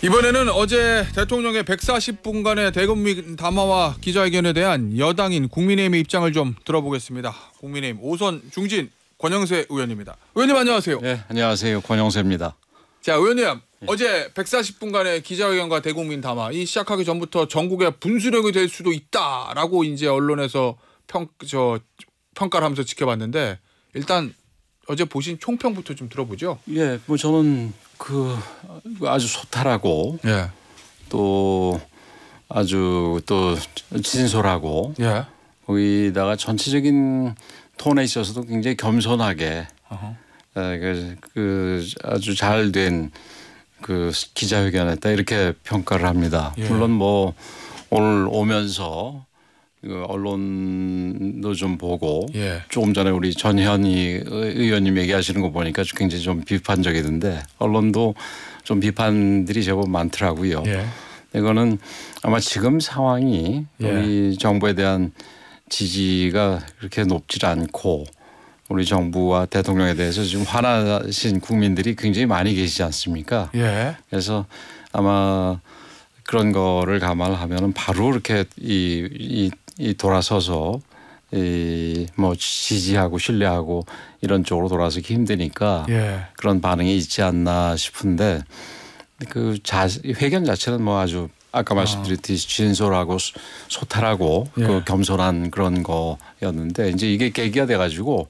이번에는 어제 대통령의 140분간의 대국민 담화와 기자회견에 대한 여당인 국민의힘의 입장을 좀 들어보겠습니다. 국민의힘 오선 중진 권영세 의원입니다. 의원님 안녕하세요. 네, 안녕하세요. 권영세입니다. 자, 의원님 어제 140분간의 기자회견과 대국민 담화 이 시작하기 전부터 전국의 분수령이 될 수도 있다라고 이제 언론에서 평가를 하면서 지켜봤는데 일단 어제 보신 총평부터 좀 들어보죠. 예, 뭐 저는 아주 소탈하고 예. 또 아주 또 진솔하고 예. 거기다가 전체적인 톤에 있어서도 굉장히 겸손하게 아주 잘된 기자회견했다 이렇게 평가를 합니다. 예. 물론 뭐 오늘 오면서 언론도 좀 보고 예. 조금 전에 우리 전현희 의원님 얘기하시는 거 보니까 굉장히 좀 비판적이던데 언론도 좀 비판들이 제법 많더라고요. 예. 이거는 아마 지금 상황이 예. 우리 정부에 대한 지지가 그렇게 높지 않고 우리 정부와 대통령에 대해서 지금 화나신 국민들이 굉장히 많이 계시지 않습니까? 예. 그래서 아마 그런 거를 감안을 하면은 바로 이렇게 이 돌아서서 뭐 지지하고 신뢰하고 이런 쪽으로 돌아서기 힘드니까 예. 그런 반응이 있지 않나 싶은데 회견 자체는 뭐 아주 아까 말씀드렸듯이 진솔하고 소탈하고 예. 겸손한 그런 거였는데 이제 이게 계기가 돼가지고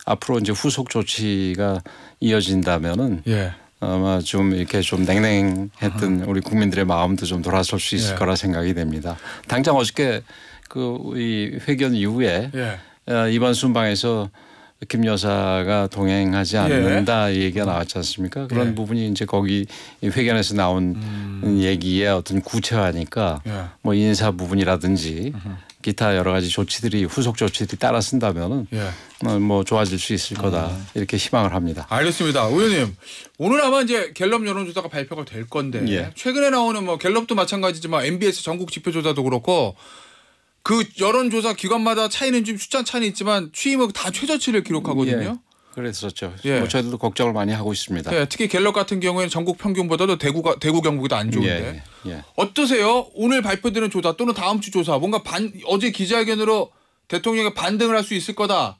앞으로 이제 후속 조치가 이어진다면은 예. 아마 좀 이렇게 좀 냉랭했던 우리 국민들의 마음도 좀 돌아설 수 있을 예. 거라 생각이 됩니다. 당장 어저께 이 회견 이후에 예. 이번 순방에서 김 여사가 동행하지 않는다 얘기가 나왔지 않습니까? 그런 부분이 이제 거기 회견에서 나온 얘기의 어떤 구체화니까 뭐 인사 부분이라든지 기타 여러 가지 조치들이 후속 조치들이 따라 쓴다면은 뭐 좋아질 수 있을 거다 이렇게 희망을 합니다. 알겠습니다. 의원님 오늘 아마 이제 갤럽 여론조사가 발표가 될 건데 예. 최근에 나오는 뭐 갤럽도 마찬가지지만 MBS 전국 지표조사도 그렇고 그 여론조사 기관마다 차이는 좀 숫자 차이는 있지만 취임은 다 최저치를 기록하거든요. 예. 그랬었죠. 예. 뭐 저희들도 걱정을 많이 하고 있습니다. 예, 특히 갤럽 같은 경우에는 전국 평균보다도 대구 경북이 더 안 좋은데 예. 어떠세요? 오늘 발표되는 조사 또는 다음 주 조사 뭔가 어제 기자회견으로 대통령이 반등을 할 수 있을 거다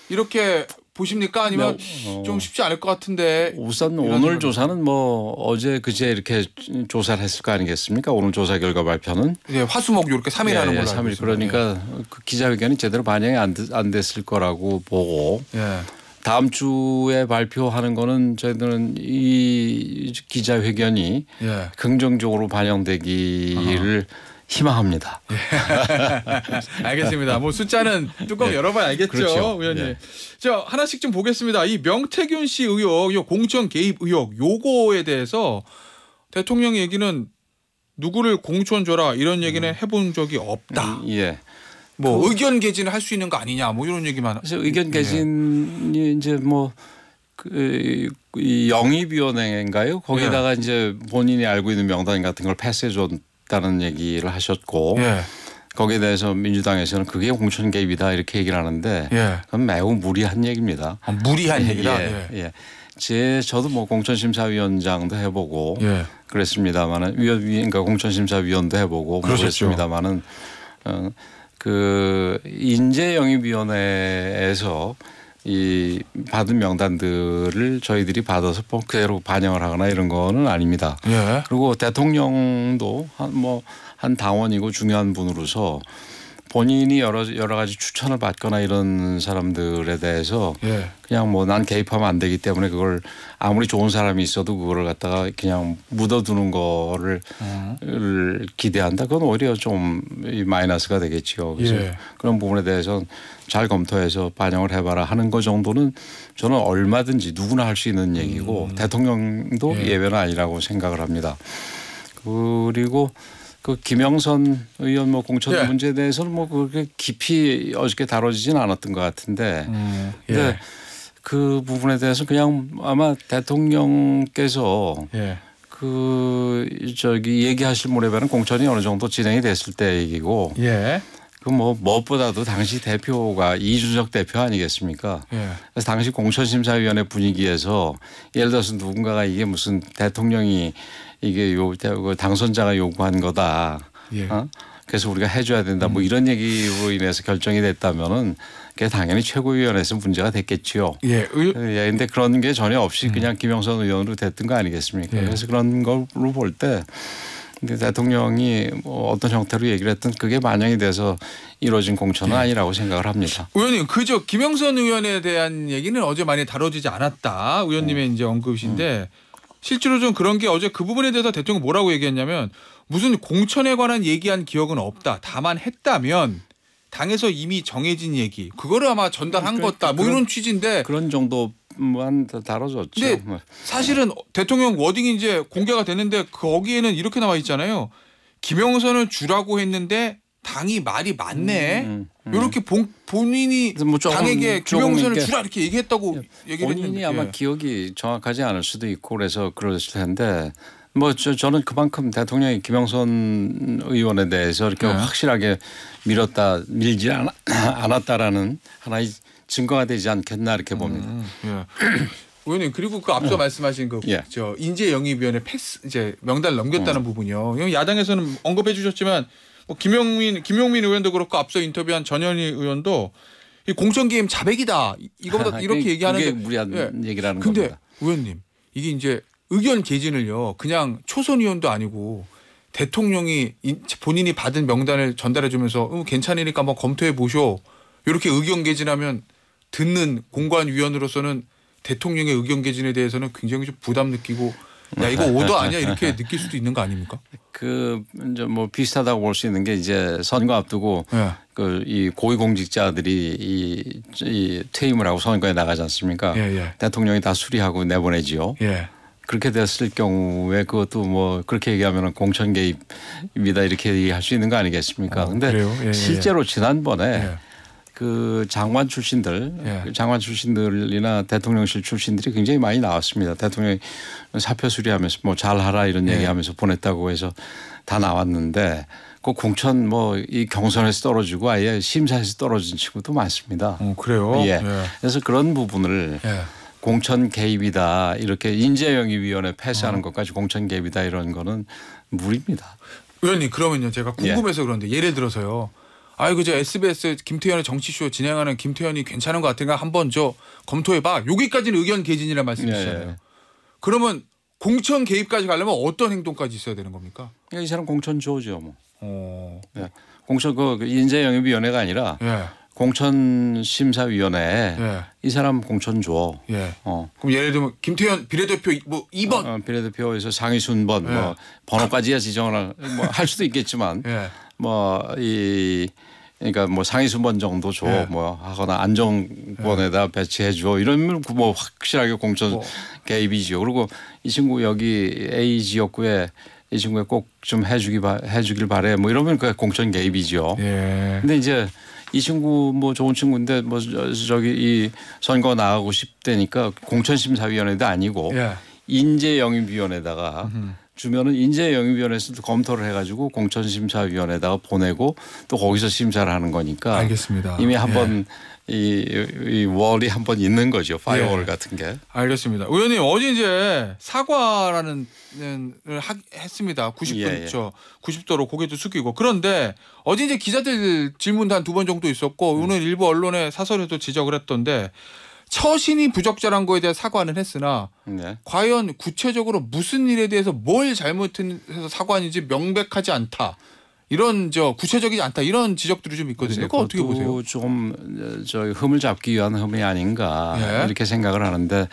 이렇게 보십니까? 아니면 좀 쉽지 않을 것 같은데. 우선 오늘 조사는 뭐 어제 그제 이렇게 조사를 했을 거 아니겠습니까? 오늘 조사 결과 발표는. 예, 화수목 이렇게 3일 하는 걸로 알고 3일. 그러니까 그 기자회견이 제대로 반영이 안 됐을 거라고 보고 다음 주에 발표하는 거는 저희들은 이 기자회견이 긍정적으로 반영되기를 희망합니다. 알겠습니다. 뭐 숫자는 뚜껑 열어봐야 알겠죠, 그렇죠. 의원님. 자, 하나씩 좀 보겠습니다. 이 명태균 씨 의혹, 이 공천 개입 의혹, 요거에 대해서 대통령 얘기는 누구를 공천 줘라 이런 얘기는 해본 적이 없다. 뭐 의견 개진을 할 수 있는 거 아니냐, 뭐 이런 얘기만. 그래서 의견 개진이 이제 뭐 이 영입위원회인가요? 거기다가 이제 본인이 알고 있는 명단 같은 걸 패스해 줬다는 얘기를 하셨고 거기에 대해서 민주당에서는 그게 공천 개입이다 이렇게 얘기를 하는데 그건 매우 무리한 얘기입니다. 무리한 얘기다. 저도 뭐 공천심사위원장도 해보고 그랬습니다만은 그러니까 공천심사위원도 해보고 그랬습니다만은 인재영입위원회에서 이 받은 명단들을 저희들이 받아서 그대로 반영을 하거나 이런 거는 아닙니다. 그리고 대통령도 한 당원이고 중요한 분으로서 본인이 여러 가지 추천을 받거나 이런 사람들에 대해서 그냥 뭐 난 개입하면 안 되기 때문에 그걸 아무리 좋은 사람이 있어도 그거를 갖다가 그냥 묻어두는 거를 기대한다. 그건 오히려 좀 마이너스가 되겠죠. 그래서 그런 부분에 대해서 잘 검토해서 반영을 해봐라 하는 거 정도는 저는 얼마든지 누구나 할 수 있는 얘기고 대통령도 예외는 아니라고 생각을 합니다. 그리고 김영선 의원 공천 문제에 대해서는 그렇게 깊이 어저께 다뤄지진 않았던 것 같은데 근데 그 부분에 대해서 그냥 아마 대통령께서 얘기하실 무렵에는 공천이 어느 정도 진행이 됐을 때 얘기고 그 뭐 무엇보다도 당시 대표가 이준석 대표 아니겠습니까? 예. 그래서 당시 공천심사위원회 분위기에서 예를 들어서 누군가가 이게 무슨 대통령이 이게 당선자가 요구한 거다. 예. 그래서 우리가 해줘야 된다. 뭐 이런 얘기로 인해서 결정이 됐다면은 그게 당연히 최고위원회에서 문제가 됐겠지요. 예. 그런데 그런 게 전혀 없이 그냥 김영선 의원으로 됐던 거 아니겠습니까? 예. 그래서 그런 걸로 볼 때 대통령이 뭐 어떤 형태로 얘기를 했든 그게 반영이 돼서 이루어진 공천은 아니라고 생각을 합니다. 의원님, 그저 김영선 의원에 대한 얘기는 어제 많이 다뤄지지 않았다. 의원님의 이제 언급이신데 실제로 좀 그런 게 어제 그 부분에 대해서 대통령 뭐라고 얘기했냐면 무슨 공천에 관한 얘기한 기억은 없다. 다만 했다면 당에서 이미 정해진 얘기 그거를 아마 전달한 거다. 뭐 이런 취지인데 그런 정도만 다뤄졌죠. 근데 사실은 대통령 워딩이 이제 공개가 됐는데 거기에는 이렇게 나와 있잖아요. 김영선을 주라고 했는데 당이 말이 많네. 이렇게 본인이 뭐 당에게 김영선을 주라 이렇게 얘기했다고 얘기를 본인이 했는데 아마 기억이 정확하지 않을 수도 있고 그래서 그러실 텐데 뭐 저는 그만큼 대통령이 김영선 의원에 대해서 이렇게 확실하게 밀지 않았다라는 하나의 증거가 되지 않겠나 이렇게 봅니다. 의원님 그리고 그 앞서 말씀하신 그 저 인재영입위원회 패스 이제 명단을 넘겼다는 부분이요. 야당에서는 언급해 주셨지만 뭐 김용민 의원도 그렇고 앞서 인터뷰한 전현희 의원도 이 공천 게임 자백이다. 이거보다 이렇게 얘기하는데 그게 무리한 얘기라는 근데 겁니다. 의원님 이게 이제 의견 개진을요. 그냥 초선 의원도 아니고 대통령이 본인이 받은 명단을 전달해 주면서 괜찮으니까 한번 검토해 보쇼. 이렇게 의견 개진하면 듣는 공관위원으로서는 대통령의 의견 개진에 대해서는 굉장히 좀 부담 느끼고 야 이거 오더 아니야 이렇게 느낄 수도 있는 거 아닙니까? 그 이제 뭐 비슷하다고 볼 수 있는 게 이제 선거 앞두고 그 이 고위공직자들이 이 퇴임을 하고 선거에 나가지 않습니까? 대통령이 다 수리하고 내보내지요. 그렇게 됐을 경우에 그것도 뭐 그렇게 얘기하면 공천 개입이다 이렇게 얘기할 수 있는 거 아니겠습니까? 근데 실제로 지난번에 그 장관 출신들이나 대통령실 출신들이 굉장히 많이 나왔습니다. 대통령이 사표 수리하면서 뭐 잘하라 이런 얘기하면서 보냈다고 해서 다 나왔는데 그 공천 뭐 이 경선에서 떨어지고 아예 심사에서 떨어진 친구도 많습니다. 그래요? 그래서 그런 부분을 공천 개입이다 이렇게 인재영입위원회 패스하는 것까지 공천 개입이다 이런 거는 무리입니다. 의원님 그러면요 제가 궁금해서 그런데 예를 들어서요. 아이고 저 SBS 김태현의 정치쇼 진행하는 김태현이 괜찮은 것 같으니까 한번 저 검토해봐. 여기까지는 의견 개진이라는 말씀이시잖아요. 그러면 공천 개입까지 가려면 어떤 행동까지 있어야 되는 겁니까? 이 사람 공천 줘죠 뭐. 공천 그 인재영입위원회가 아니라 공천심사위원회 이 사람 공천 줘. 그럼 예를 들면 김태현 비례대표 뭐 2번 비례대표에서 상위 순번 뭐 번호까지야 지정을 뭐 할 수도 있겠지만 뭐 그러니까 뭐 상위 순번 정도 줘 뭐 하거나 안정권에다 배치해 줘 이러면 뭐 확실하게 공천 개입이죠. 그리고 이 친구 여기 A 지역구에 이 친구에 꼭 좀 해주길 바래 뭐 이러면 그 공천 개입이죠. 근데 이제 이 친구 뭐 좋은 친구인데 뭐 저기 이 선거 나가고 싶다니까 공천심사위원회도 아니고 인재영입위원회에다가 주면은 인재영입위원회에서도 검토를 해가지고 공천심사위원회에다가 보내고 또 거기서 심사를 하는 거니까. 알겠습니다. 이미 한번 이 월이 한번 있는 거죠. 파이어월 같은 게. 알겠습니다. 의원님 어제 이제 사과라는 했습니다. 90도로 고개도 숙이고 그런데 어제 이제 기자들 질문도 한 2번 정도 있었고 오늘 일부 언론의 사설에도 지적을 했던데 처신이 부적절한 거에 대해 사과는 했으나 과연 구체적으로 무슨 일에 대해서 뭘 잘못해서 사과하는지 명백하지 않다. 이런 구체적이지 않다 이런 지적들이 좀 있거든요. 그거 어떻게 보세요? 좀 흠을 잡기 위한 흠이 아닌가 이렇게 생각을 하는데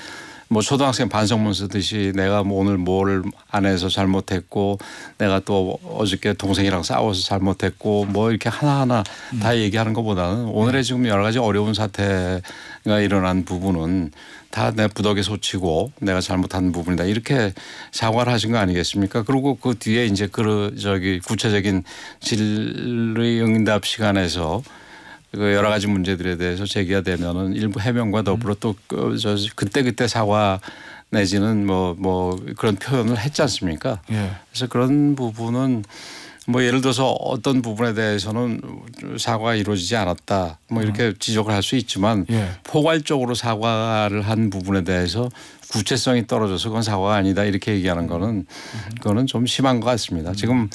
뭐 초등학생 반성문 쓰듯이 내가 뭐 오늘 뭘 안 해서 잘못했고 내가 또 어저께 동생이랑 싸워서 잘못했고 뭐 이렇게 하나하나 다 얘기하는 것보다는 오늘의 지금 여러 가지 어려운 사태가 일어난 부분은 다 내 부덕에 소치고 내가 잘못한 부분이다 이렇게 사과를 하신 거 아니겠습니까? 그리고 그 뒤에 이제 구체적인 질의응답 시간에서 그 여러 가지 문제들에 대해서 제기가 되면은 일부 해명과 더불어 또 그때 사과 내지는 뭐 그런 표현을 했지 않습니까? 그래서 그런 부분은 뭐 예를 들어서 어떤 부분에 대해서는 사과가 이루어지지 않았다 뭐 이렇게 지적을 할 수 있지만 포괄적으로 사과를 한 부분에 대해서 구체성이 떨어져서 그건 사과가 아니다 이렇게 얘기하는 거는 그거는 좀 심한 것 같습니다. 지금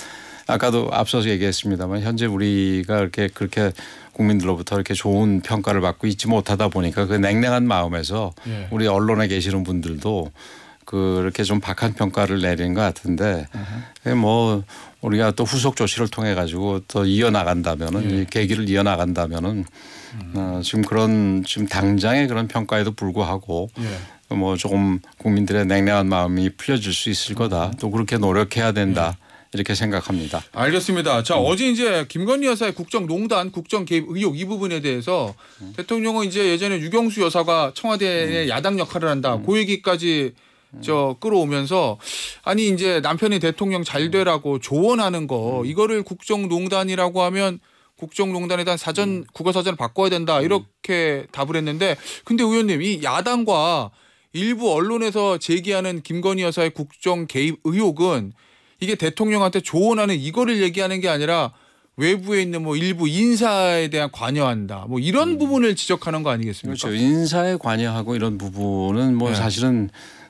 아까도 앞서서 얘기했습니다만 현재 우리가 그렇게 국민들로부터 이렇게 좋은 평가를 받고 있지 못하다 보니까 그 냉랭한 마음에서 우리 언론에 계시는 분들도 그렇게 좀 박한 평가를 내리는 것 같은데 뭐 우리가 또 후속 조치를 통해 가지고 또 이어나간다면은 이 계기를 이어나간다면은 지금 당장의 그런 평가에도 불구하고 뭐 조금 국민들의 냉랭한 마음이 풀려질 수 있을 거다. 또 그렇게 노력해야 된다. 이렇게 생각합니다. 알겠습니다. 자 어제 이제 김건희 여사의 국정농단, 국정 개입 의혹 이 부분에 대해서 대통령은 이제 예전에 유경수 여사가 청와대의 야당 역할을 한다. 그 얘기까지 끌어오면서 아니 이제 남편이 대통령 잘 되라고 조언하는 거 이거를 국정농단이라고 하면 국정농단에 대한 사전 국어사전을 바꿔야 된다 이렇게 답을 했는데 근데 의원님 이 야당과 일부 언론에서 제기하는 김건희 여사의 국정 개입 의혹은 이게 대통령한테 조언하는 이거를 얘기하는 게 아니라 외부에 있는 뭐 일부 인사에 대한 관여한다. 뭐 이런 부분을 지적하는 거 아니겠습니까? 그렇죠. 인사에 관여하고 이런 부분은 뭐 사실은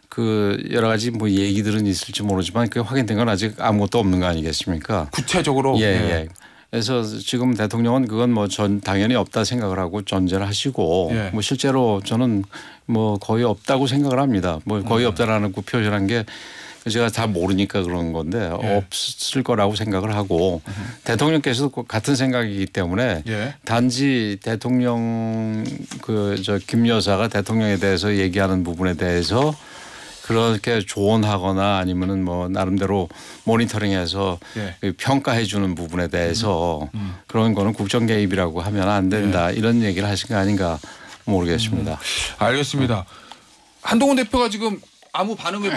그 여러 가지 뭐 얘기들은 있을지 모르지만 그 확인된 건 아직 아무것도 없는 거 아니겠습니까? 구체적으로. 예. 그래서 지금 대통령은 그건 뭐 당연히 없다 생각을 하고 전제를 하시고 뭐 실제로 저는 뭐 거의 없다고 생각을 합니다. 뭐 거의 없다라는 그 표현한 게 제가 다 모르니까 그런 건데 없을 거라고 생각을 하고 대통령께서도 같은 생각이기 때문에 단지 대통령 김 여사가 대통령에 대해서 얘기하는 부분에 대해서 그렇게 조언하거나 아니면은 뭐 나름대로 모니터링해서 평가해 주는 부분에 대해서 그런 거는 국정 개입이라고 하면 안 된다 이런 얘기를 하신 거 아닌가 모르겠습니다. 알겠습니다. 한동훈 대표가 지금 아무 반응을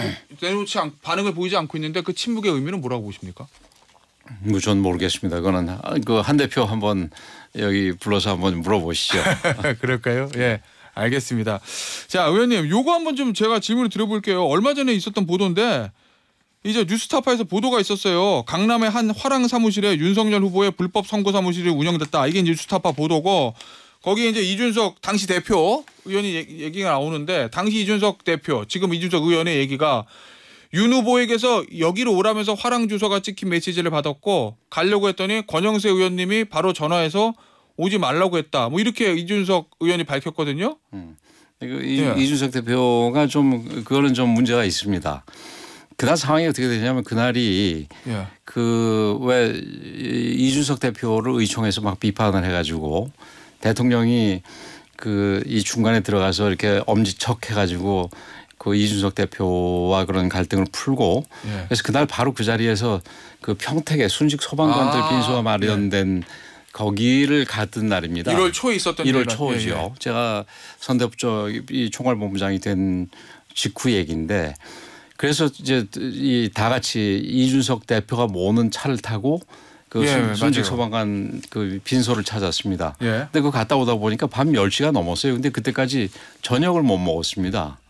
보이지 않고 있는데 그 침묵의 의미는 뭐라고 보십니까? 전 모르겠습니다. 그거는 그 한 대표 한번 여기 불러서 한번 물어보시죠. 그럴까요? 예. 알겠습니다. 자, 의원님, 요거 한번 좀 제가 질문을 드려볼게요. 얼마 전에 있었던 보도인데 이제 뉴스타파에서 보도가 있었어요. 강남의 한 화랑 사무실에 윤석열 후보의 불법 선거 사무실이 운영됐다. 이게 이제 뉴스타파 보도고 거기에 이제 이준석 당시 대표 의원이 얘기가 나오는데 당시 이준석 대표 지금 이준석 의원의 얘기가 윤 후보에게서 여기로 오라면서 화랑 주소가 찍힌 메시지를 받았고 가려고 했더니 권영세 의원님이 바로 전화해서 오지 말라고 했다. 뭐 이렇게 이준석 의원이 밝혔거든요. 이준석 대표가 좀 그거는 좀 문제가 있습니다. 그날 상황이 어떻게 되냐면 그날이 그 왜 이준석 대표를 의총해서 막 비판을 해가지고 대통령이 그 이 중간에 들어가서 이렇게 엄지척 해가지고 그 이준석 대표와 그런 갈등을 풀고 그래서 그날 바로 그 자리에서 그 평택에 순직 소방관들 빈소가 마련된 거기를 갔던 날입니다. 1월 초에 있었던 1월 초죠. 제가 선대부처 총괄본부장이 된 직후 얘기인데 그래서 이제 이 다 같이 이준석 대표가 모는 차를 타고 그 순직 소방관 그 빈소를 찾았습니다. 근데 그 갔다 오다 보니까 밤 10시가 넘었어요. 근데 그때까지 저녁을 못 먹었습니다.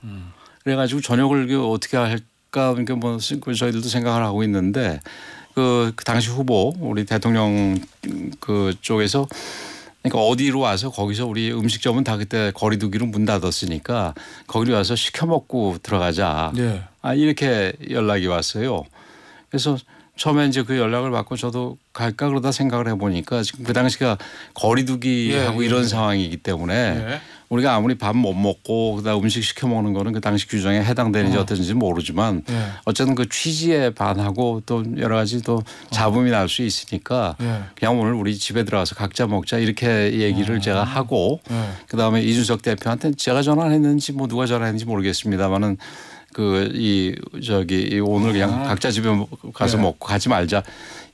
그래가지고 저녁을 어떻게 할까 그러니까 뭐 저희들도 생각을 하고 있는데 그 당시 후보 우리 대통령 그 쪽에서 그러니까 어디로 와서 거기서 우리 음식점은 다 그때 거리두기로 문 닫았으니까 거기로 와서 시켜 먹고 들어가자. 이렇게 연락이 왔어요. 그래서 처음에 이제 그 연락을 받고 저도 갈까 그러다 생각을 해보니까 지금 그 당시가 거리두기하고 이런 상황이기 때문에 우리가 아무리 밥 못 먹고 그다음 음식 시켜 먹는 거는 그 당시 규정에 해당되는지 어떤지 모르지만 어쨌든 그 취지에 반하고 또 여러 가지 또 잡음이 날 수 있으니까 그냥 오늘 우리 집에 들어가서 각자 먹자 이렇게 얘기를 제가 하고 그다음에 이준석 대표한테 제가 전화했는지 뭐 누가 전화했는지 모르겠습니다만은 오늘 그냥 각자 집에 가서 먹고 가지 말자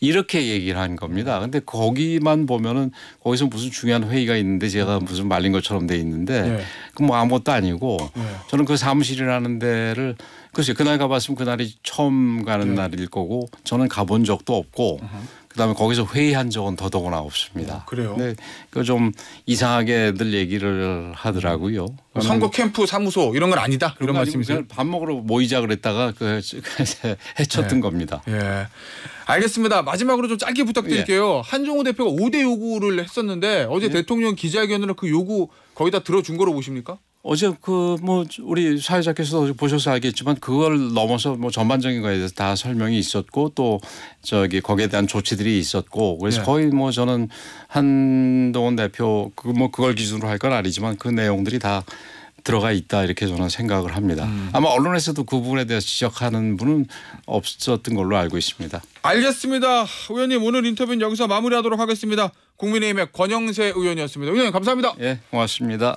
이렇게 얘기를 한 겁니다. 근데 거기만 보면은 거기서 무슨 중요한 회의가 있는데 제가 무슨 말린 것처럼 돼 있는데 그 뭐 아무것도 아니고 저는 그 사무실이라는 데를 글쎄 그날 가봤으면 그날이 처음 가는 날일 거고 저는 가본 적도 없고 그다음에 거기서 회의한 적은 더더구나 없습니다. 그래요? 네, 그 좀 이상하게들 얘기를 하더라고요. 선거 캠프 사무소 이런 건 아니다. 이런 말씀이세요? 밥 먹으러 모이자 그랬다가 해쳤던 겁니다. 예. 알겠습니다. 마지막으로 좀 짧게 부탁드릴게요. 한종호 대표가 5대 요구를 했었는데 어제 대통령 기자회견으로 그 요구 거의 다 들어준 거로 보십니까? 어제 그 뭐 우리 사회자께서 보셔서 알겠지만 그걸 넘어서 뭐 전반적인 거에 대해서 다 설명이 있었고 또 저기 거기에 대한 조치들이 있었고 그래서 거의 뭐 저는 한동훈 대표 그걸 기준으로 할 건 아니지만 그 내용들이 다 들어가 있다 이렇게 저는 생각을 합니다. 아마 언론에서도 그 부분에 대해서 지적하는 분은 없었던 걸로 알고 있습니다. 알겠습니다. 의원님 오늘 인터뷰는 여기서 마무리하도록 하겠습니다. 국민의힘의 권영세 의원이었습니다. 의원님 감사합니다. 예, 고맙습니다.